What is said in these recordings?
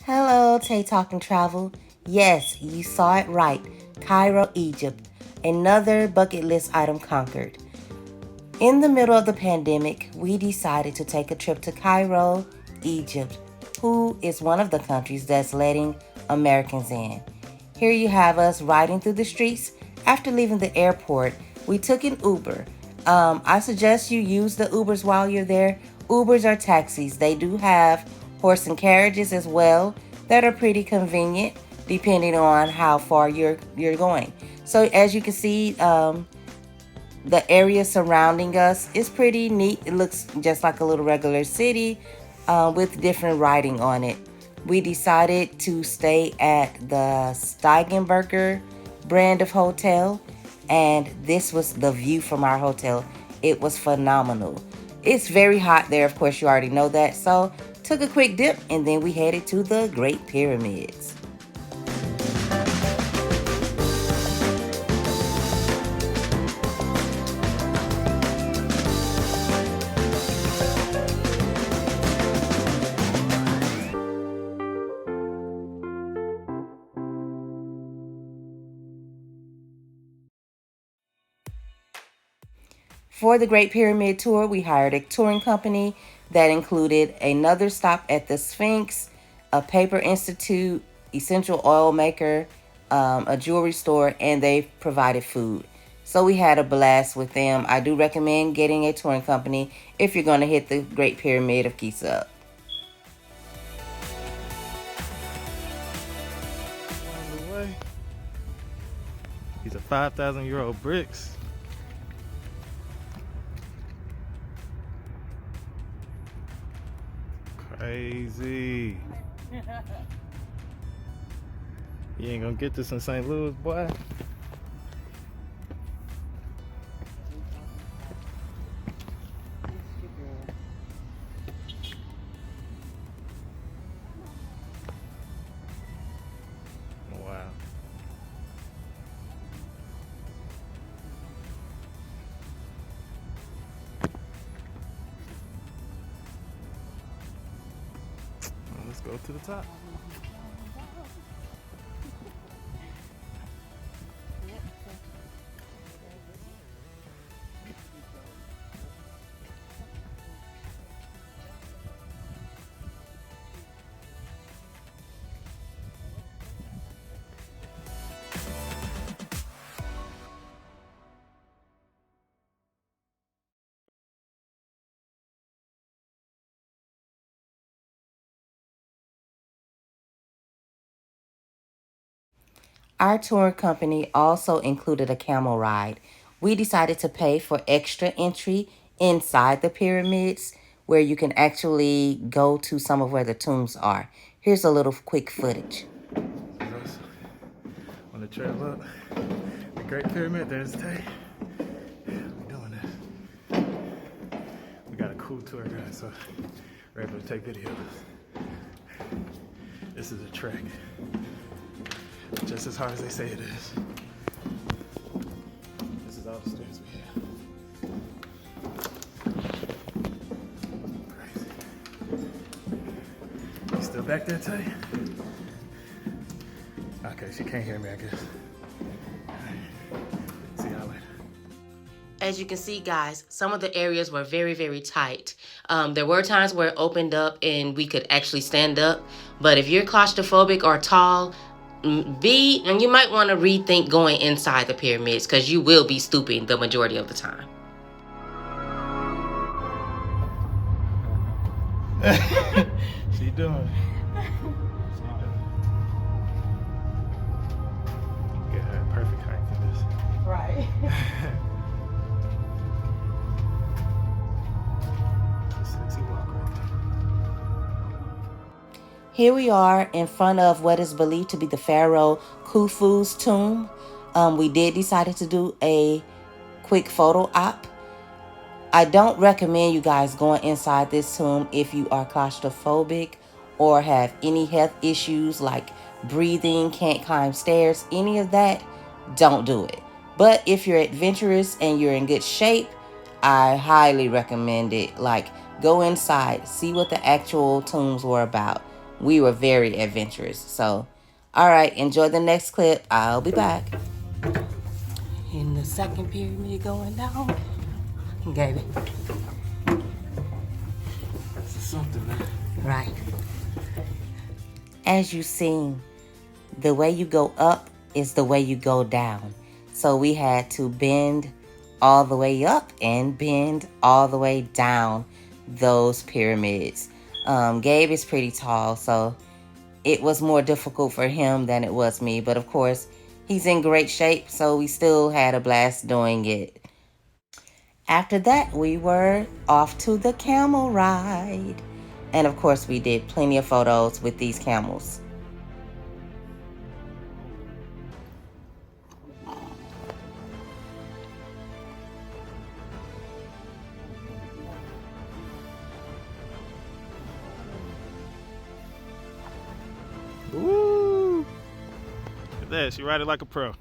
Hello, Tay Talking Travel. Yes, you saw it right. Cairo, Egypt. Another bucket list item conquered. In the middle of the pandemic, we decided to take a trip to Cairo, Egypt, who is one of the countries that's letting Americans in. Here you have us riding through the streets. After leaving the airport, we took an Uber. I suggest you use the Ubers while you're there. Ubers are taxis. They do have horse and carriages as well that are pretty convenient depending on how far you're going. So as you can see, the area surrounding us is pretty neat. It looks just like a little regular city with different writing on it. We decided to stay at the Steigenberger brand of hotel, and this was the view from our hotel. It was phenomenal. It's very hot there, of course, you already know that. So took a quick dip and then we headed to the Great Pyramids. For the Great Pyramid Tour, we hired a touring company that included another stop at the Sphinx, a paper institute, essential oil maker, a jewelry store, and they provided food. So we had a blast with them. I do recommend getting a touring company if you're going to hit the Great Pyramid of Giza. On the way. These are 5,000-year-old bricks. Crazy. You ain't gonna get this in St. Louis, boy. Wow. Let's go to the top. Our tour company also included a camel ride. We decided to pay for extra entry inside the pyramids where you can actually go to some of where the tombs are. Here's a little quick footage. On the trail up the Great Pyramid, there's Tay. We're doing this. We got a cool tour guide, so we're able to take videos. This is a trek. Just as hard as they say it is. This is all the stairs we have. Crazy. You still back there, Tay? Okay, she can't hear me, I guess. See y'all later. As you can see, guys, some of the areas were very, very tight. There were times where it opened up and we could actually stand up. But if you're claustrophobic or tall, and you might want to rethink going inside the pyramids because you will be stooping the majority of the time. She doing. Get her perfect height for this. Right. Sexy walk right there. Here we are in front of what is believed to be the Pharaoh Khufu's tomb. We did decide to do a quick photo op. I don't recommend you guys going inside this tomb if you are claustrophobic or have any health issues like breathing, can't climb stairs, any of that. Don't do it. But if you're adventurous and you're in good shape, I highly recommend it. Like, go inside, see what the actual tombs were about. we were very adventurous. So, all right, enjoy the next clip. I'll be back. In the second pyramid going down. Gave it. That's something, man. Right. As you seen, the way you go up is the way you go down. So we had to bend all the way up and bend all the way down those pyramids. Gabe is pretty tall, so it was more difficult for him than it was me. But of course, he's in great shape, so we still had a blast doing it. After that, we were off to the camel ride. And of course, we did plenty of photos with these camels. Woo! Look at that, she ride it like a pro.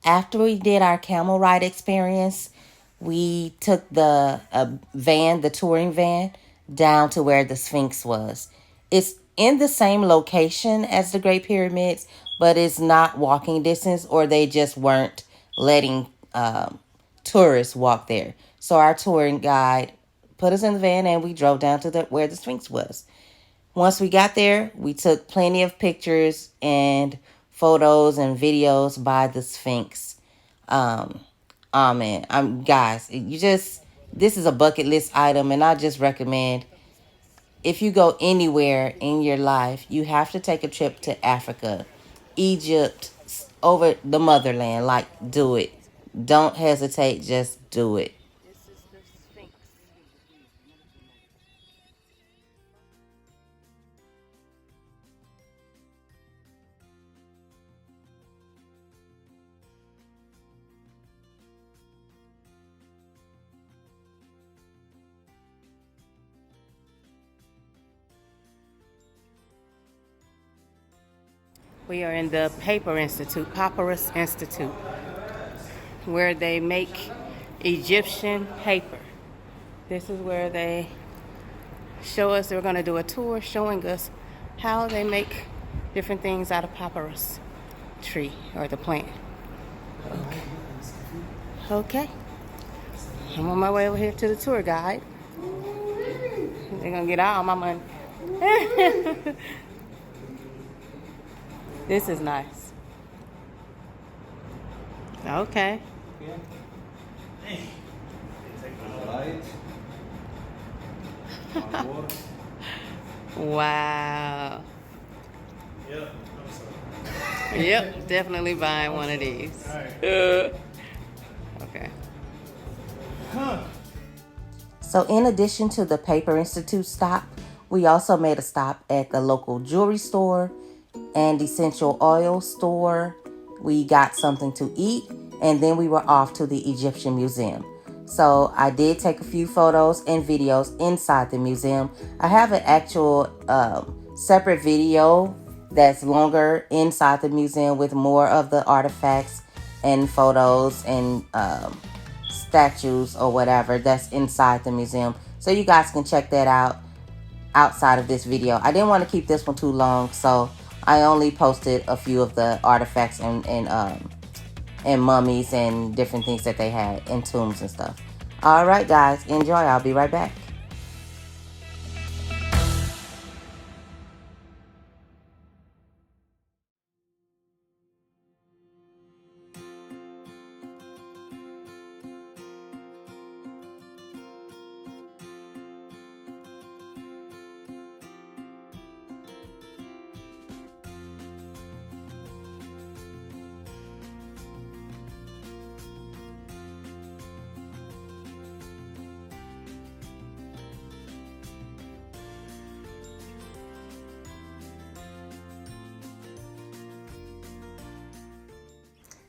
After we did our camel ride experience, we took the van, the touring van, down to where the Sphinx was. It's in the same location as the Great Pyramids, but it's not walking distance, or they just weren't letting tourists walk there. So our touring guide put us in the van and we drove down to where the Sphinx was. Once we got there, we took plenty of pictures and photos and videos by the Sphinx. Oh man, guys, this is a bucket list item, and I just recommend, if you go anywhere in your life, you have to take a trip to Africa, Egypt, over the motherland. Like, do it. Don't hesitate, just do it. We are in the Papyrus Institute, where they make Egyptian paper. This is where they show us, they're going to do a tour showing us how they make different things out of papyrus tree, or the plant. Okay. I'm on my way over here to the tour guide. They're going to get all my money. This is nice. Okay. Wow. Yep, definitely buying one of these. Okay. So in addition to the Paper Institute stop, we also made a stop at the local jewelry store and essential oil store. We got something to eat, and then we were off to the Egyptian Museum. So I did take a few photos and videos inside the museum. I have an actual separate video that's longer inside the museum with more of the artifacts and photos and statues or whatever that's inside the museum. So you guys can check that out outside of this video. I didn't want to keep this one too long, so I only posted a few of the artifacts and mummies and different things that they had and tombs and stuff. All right, guys, enjoy. I'll be right back.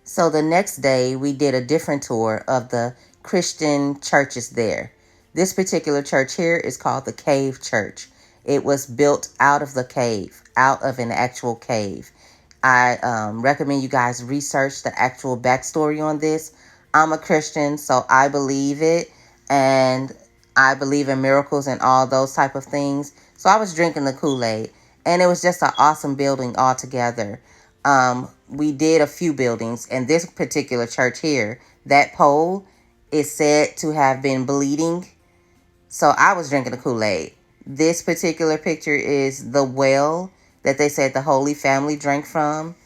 So the next day, we did a different tour of the Christian churches there. This particular church here is called the Cave Church. It was built out of the cave, out of an actual cave. I recommend you guys research the actual backstory on this. I'm a Christian, so I believe it, and I believe in miracles and all those type of things. So I was drinking the Kool-Aid, and it was just an awesome building altogether. We did a few buildings, and this particular church here, that pole is said to have been bleeding. So I was drinking the Kool-Aid. This particular picture is the well that they said the Holy Family drank from.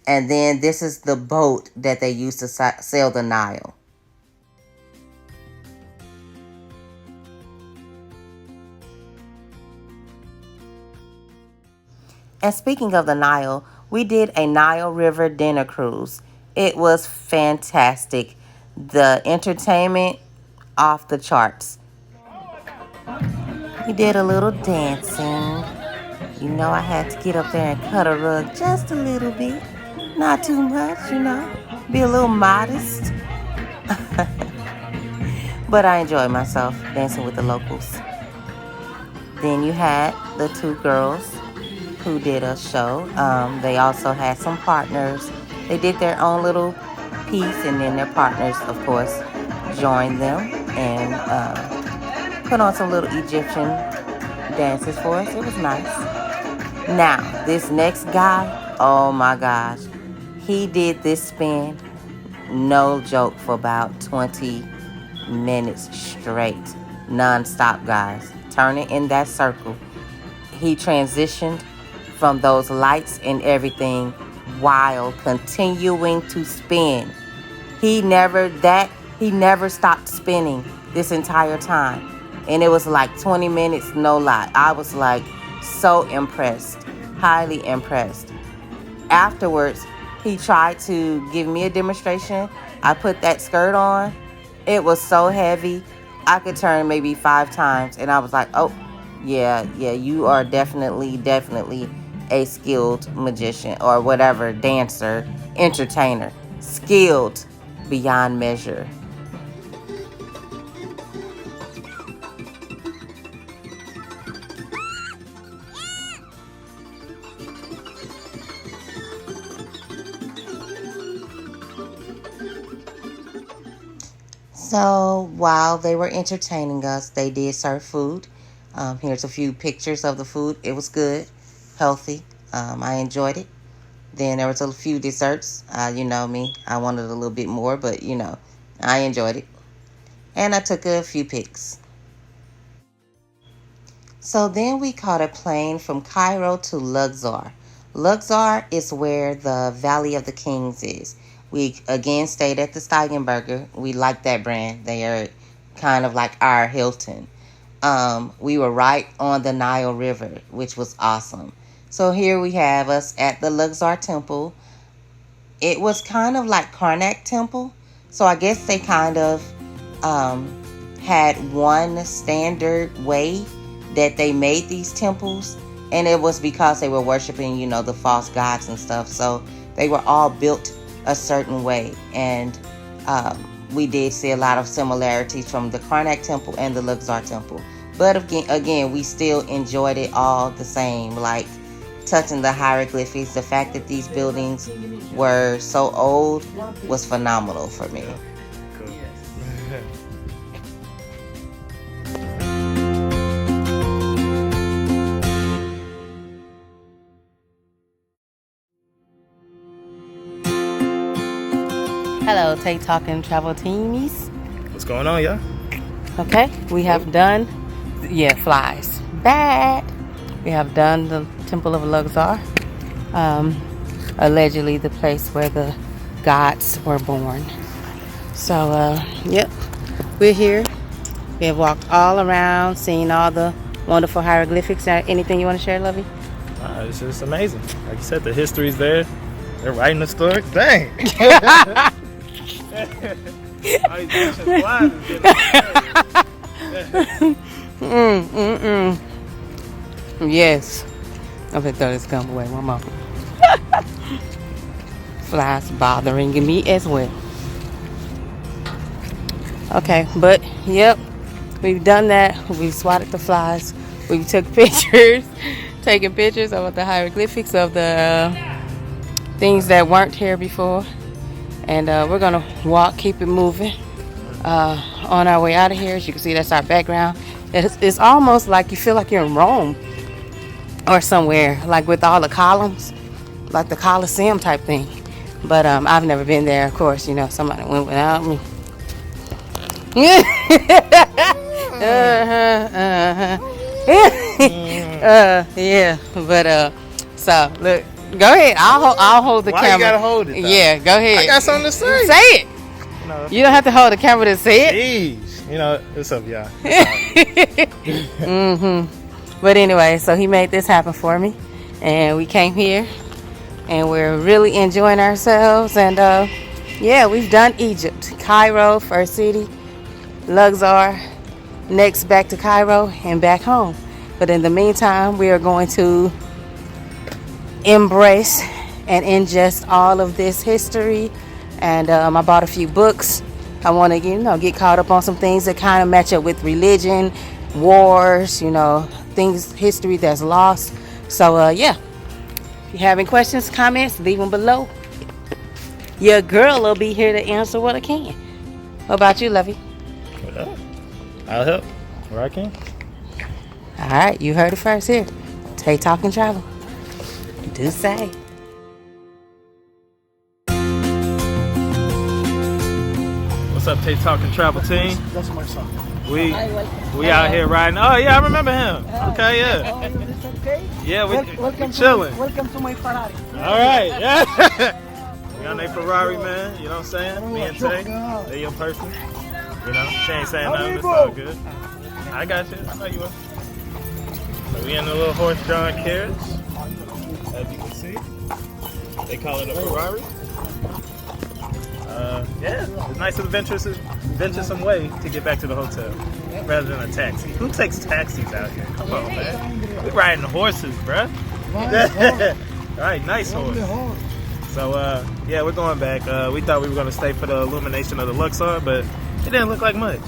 And then this is the boat that they used to sail the Nile. And speaking of the Nile, we did a Nile River dinner cruise. It was fantastic. The entertainment, off the charts. We did a little dancing. You know, I had to get up there and cut a rug just a little bit. Not too much, you know. Be a little modest. But I enjoyed myself dancing with the locals. Then you had the two girls who did a show. They also had some partners. They did their own little piece, and then their partners, of course, joined them and put on some little Egyptian dances for us. It was nice. Now, this next guy, oh my gosh, he did this spin, no joke, for about 20 minutes straight, non-stop, guys, turning in that circle. He transitioned from those lights and everything while continuing to spin. He never stopped spinning this entire time. And it was like 20 minutes, no lie. I was like so impressed, highly impressed. Afterwards, he tried to give me a demonstration. I put that skirt on. It was so heavy. I could turn maybe 5 times. And I was like, oh, yeah, you are definitely a skilled magician or whatever, dancer, entertainer. Skilled beyond measure. So while they were entertaining us, they did serve food. Here's a few pictures of the food. It was good, healthy. I enjoyed it. Then there was a few desserts. You know me, I wanted a little bit more, but you know, I enjoyed it. And I took a few pics. So then we caught a plane from Cairo to Luxor. Luxor is where the Valley of the Kings is. We again stayed at the Steigenberger. We like that brand. They are kind of like our Hilton. We were right on the Nile River, which was awesome. So here we have us at the Luxor Temple. It was kind of like Karnak Temple. So I guess they kind of had one standard way that they made these temples. And it was because they were worshiping, you know, the false gods and stuff. So they were all built a certain way. And we did see a lot of similarities from the Karnak Temple and the Luxor Temple. But again, we still enjoyed it all the same. Like touching the hieroglyphics, the fact that these buildings were so old was phenomenal for me. Cool. Hello, Tay Talking Travel Teamies. What's going on, y'all? Okay, we have done, flies. Bad. We have done the Temple of Luxor, allegedly the place where the gods were born. So, we're here. We have walked all around, seen all the wonderful hieroglyphics. Anything you want to share, Lovey? It's just amazing. Like you said, the history's there. They're writing the story. Dang. All these ancient flies is getting Yes. I'm gonna throw this gum away. One more. Flies bothering me as well. Okay, but yep, we've done that. We've swatted the flies. We took pictures, taking pictures of the hieroglyphics of the things that weren't here before. And we're gonna walk, keep it moving on our way out of here. As you can see, that's our background. It's almost like you feel like you're in Rome or somewhere, like with all the columns, like the Colosseum type thing. But I've never been there, of course. You know, somebody went without me. Yeah, but so look, go ahead. I'll hold the Why camera. You gotta hold it? Though? Yeah, go ahead. I got something to say. Say it. You don't have to hold the camera to say it. Jeez, what's up, y'all? But anyway, so he made this happen for me, and we came here, and we're really enjoying ourselves. And we've done Egypt, Cairo, first city, Luxor, next back to Cairo and back home. But in the meantime, we are going to embrace and ingest all of this history. And I bought a few books. I want to, get caught up on some things that kind of match up with religion, wars, things, history that's lost. So, if you have any questions, comments, leave them below. Your girl will be here to answer what I can. What about you, Lovey? What up? I'll help where I can. All right, you heard it first here. Tay Talking Travel. Do say. What's up, Tay Talking Travel team? That's my son. We out here riding. Oh yeah, I remember him. Okay, yeah. Oh, it's okay? Yeah, we welcome chilling. Welcome to my Ferrari. All right, yeah. We on a Ferrari, man. You know what I'm saying? Me and Tay, they your person. She ain't saying nothing. It's all good. I got you. I know you are. So we in a little horse-drawn carriage, as you can see. They call it a Ferrari. It's nice and adventuresome way to get back to the hotel rather than a taxi. Who takes taxis out here? Come on, man. We riding horses, bruh. All right, nice horse. So, we're going back. We thought we were going to stay for the illumination of the Luxor, but it didn't look like much,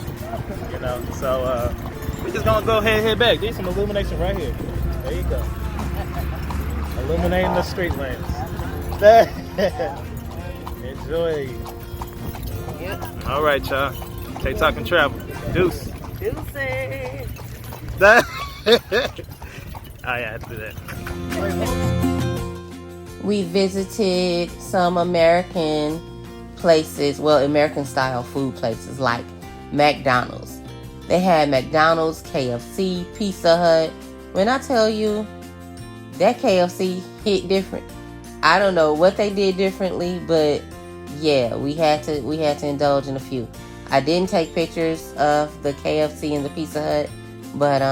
So, we're just going to go ahead and head back. There's some illumination right here. There you go. Illuminating the street lamps. Enjoy. Yep. All right, y'all. Tay Talking Travel. Deuce. Deuces. I had to do that. We visited some American places, American style food places like McDonald's. They had McDonald's, KFC, Pizza Hut. When I tell you that KFC hit different, I don't know what they did differently, but yeah, we had to indulge in a few. I didn't take pictures of the KFC and the Pizza Hut, but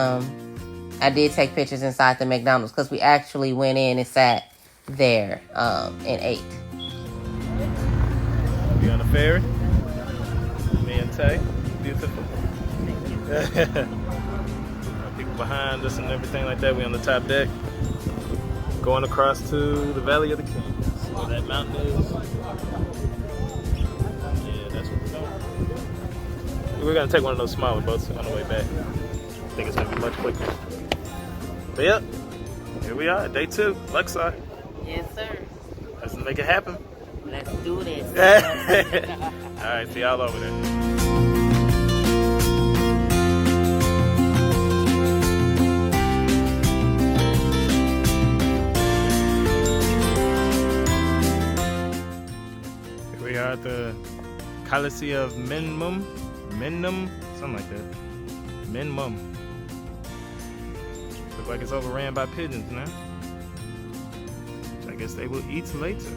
I did take pictures inside the McDonald's because we actually went in and sat there and ate. We on the ferry. Me and Tay. Beautiful. People behind us and everything like that. We on the top deck. Going across to the Valley of the Kings. Where that mountain is. Yeah, that's what we're going. We're going to take one of those smaller boats on the way back. think it's gonna be much quicker. But yep, here we are, day 2, Luxor. Yes, sir. Let's make it happen. Let's do this. All right, see y'all over there. Here we are at the Coliseum of Minimum, something like that. Minimum. Look like it's overran by pigeons now. I guess they will eat later.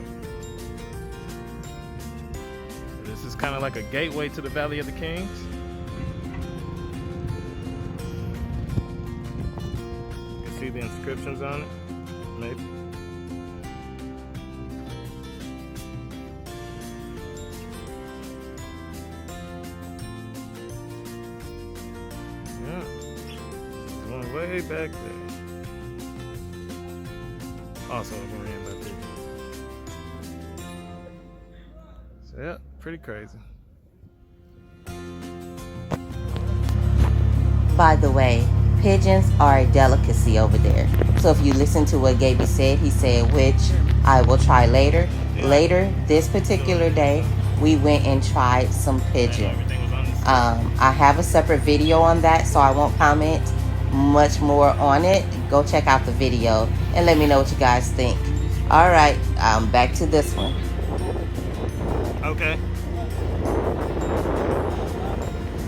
This is kind of like a gateway to the Valley of the Kings. You can see the inscriptions on it, maybe. Yeah, it's going way back there. Also overran by pigeons. So yeah, pretty crazy. By the way, pigeons are a delicacy over there. So if you listen to what Gaby said, he said, which I will try later. Later, this particular day, we went and tried some pigeon. I have a separate video on that, so I won't comment much more on it. Go check out the video and let me know what you guys think. All right, back to this one. Okay.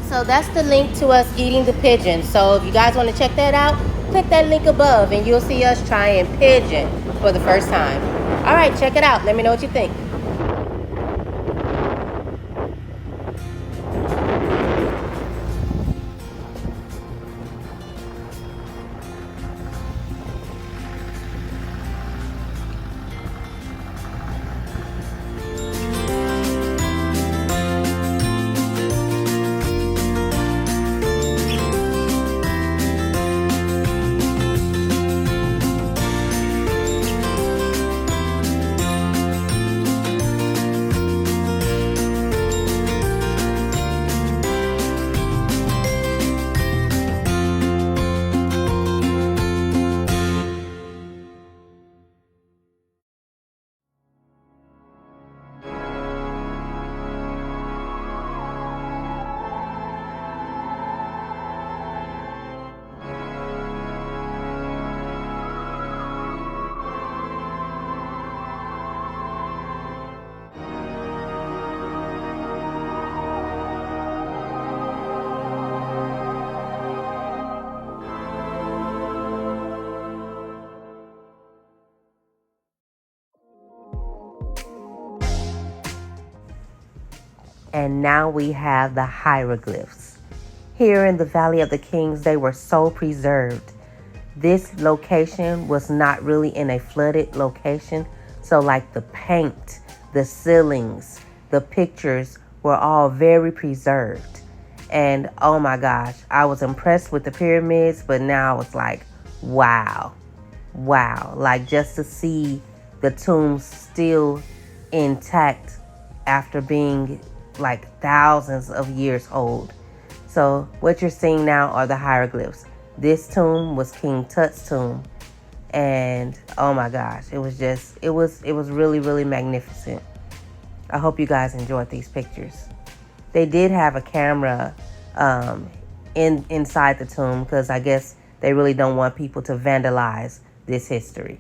So that's the link to us eating the pigeon. So if you guys want to check that out, click that link above and you'll see us trying pigeon for the first time. All right, check it out. Let me know what you think. And now we have the hieroglyphs. Here in the Valley of the Kings, they were so preserved. This location was not really in a flooded location. So like the paint, the ceilings, the pictures were all very preserved. And oh my gosh, I was impressed with the pyramids, but now it's like, wow. Like just to see the tombs still intact after being like thousands of years old. So what you're seeing now are the hieroglyphs. This tomb was King Tut's tomb, and oh my gosh, it was really, really magnificent. I hope you guys enjoyed these pictures. They did have a camera inside the tomb because I guess they really don't want people to vandalize this history.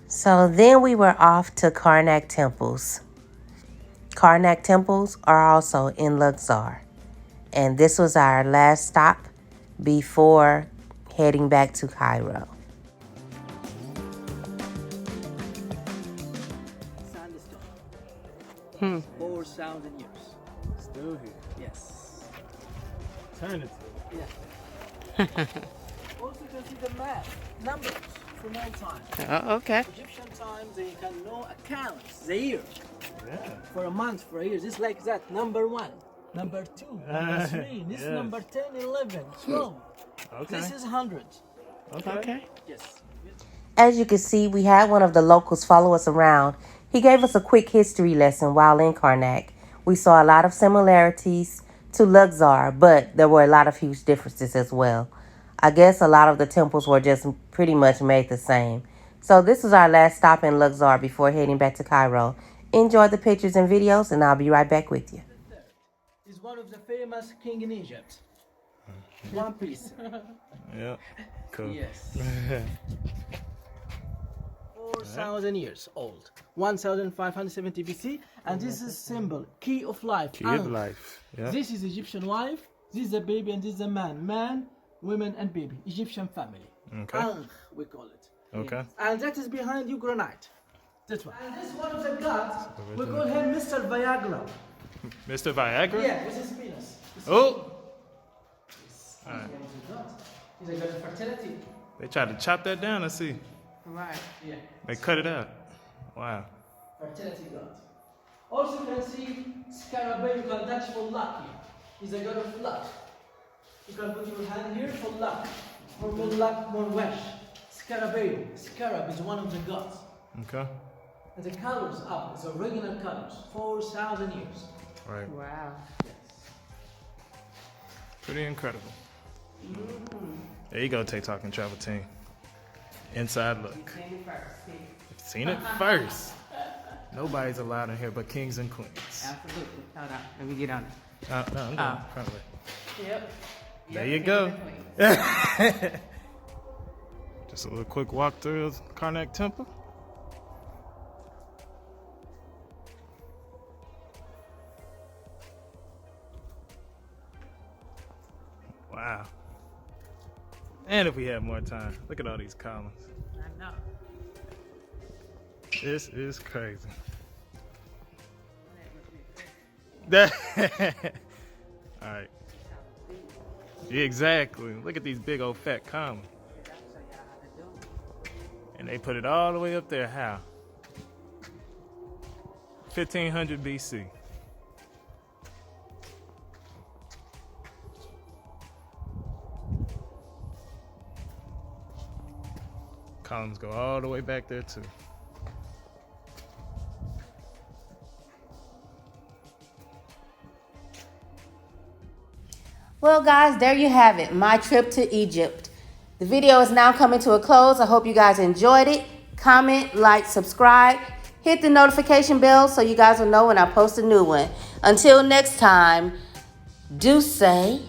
So then we were off to Karnak temples. Karnak temples are also in Luxor. And this was our last stop before heading back to Cairo. Sandstone. 4,000 years. Still here. Yes. Eternity. Yeah. Also, you can see the map, numbers from all time. Oh, okay. Egyptian times, they can know accounts, the year. Yeah. For a month, for a year. Just like that. Number 1, number 2, number 3. This is yes. number 10, 11, 12. Okay. This is 100. Okay. Yes. As you can see, we had one of the locals follow us around. He gave us a quick history lesson while in Karnak. We saw a lot of similarities to Luxor, but there were a lot of huge differences as well. I guess a lot of the temples were just pretty much made the same. So this was our last stop in Luxor before heading back to Cairo. Enjoy the pictures and videos, and I'll be right back with you. The third is one of the famous king in Egypt. One piece. Yeah. Cool. Yes. 4,000 years old. 1,570 BC. And this is symbol, key of life. Key of life. Yeah. This is Egyptian wife. This is a baby and this is a man. Man, women and baby. Egyptian family. Okay. Ankh, we call it. Okay. And that is behind you granite. This one. And this one of the gods, we call him Mr. Viagra. Mr. Viagra? Yeah, with his penis. Oh! He's a god. He's a god of fertility. They tried to chop that down, let's see. Right. Yeah. They cut it out. Wow. Fertility god. Also you can see scarabeo, you can touch for luck here. He's a god of luck. You can put your hand here for luck. For more luck, more wish. Scarabeo. Scarab is one of the gods. Okay. And the colors up, it's original colors. 4,000 years. Right. Wow. Pretty incredible. There you go, Tay Talking Travel Team. Inside look. Seen it first. Nobody's allowed in here but kings and queens. Absolutely. Hold on. Let me get on it. No, I'm going front way. Yep. There you go. Just a little quick walk through of Karnak Temple. Wow. And if we had more time, look at all these columns. I know. This is crazy. All right. Yeah, exactly. Look at these big old fat columns. And they put it all the way up there. How? 1500 BC. Columns go all the way back there too. Well, guys, there you have it. My trip to Egypt. The video is now coming to a close. I hope you guys enjoyed it. Comment, like, subscribe. Hit the notification bell so you guys will know when I post a new one. Until next time, do say...